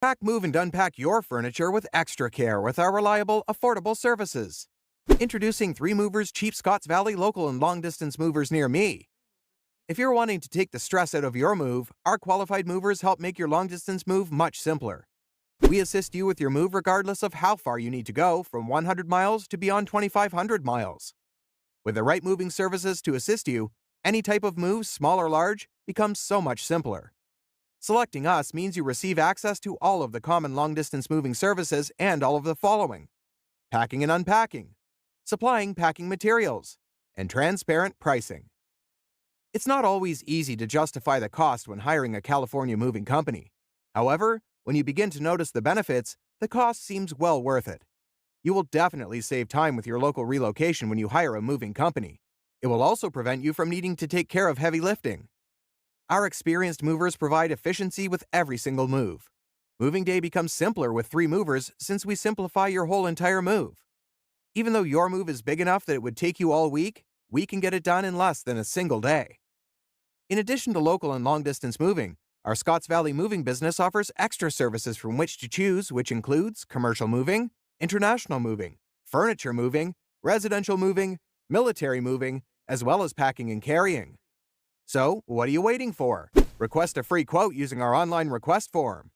Pack, move, and unpack your furniture with extra care with our reliable, affordable services. Introducing 3Movers Cheap Scotts Valley local and long-distance movers near me. If you're wanting to take the stress out of your move, our qualified movers help make your long-distance move much simpler. We assist you with your move regardless of how far you need to go, from 100 miles to beyond 2,500 miles. With the right moving services to assist you, any type of move, small or large, becomes so much simpler. Selecting us means you receive access to all of the common long-distance moving services and all of the following: packing and unpacking, supplying packing materials, and transparent pricing. It's not always easy to justify the cost when hiring a California moving company. However, when you begin to notice the benefits, the cost seems well worth it. You will definitely save time with your local relocation when you hire a moving company. It will also prevent you from needing to take care of heavy lifting. Our experienced movers provide efficiency with every single move. Moving day becomes simpler with 3Movers since we simplify your whole entire move. Even though your move is big enough that it would take you all week, we can get it done in less than a single day. In addition to local and long-distance moving, our Scotts Valley moving business offers extra services from which to choose, which includes commercial moving, international moving, furniture moving, residential moving, military moving, as well as packing and carrying. So, what are you waiting for? Request a free quote using our online request form.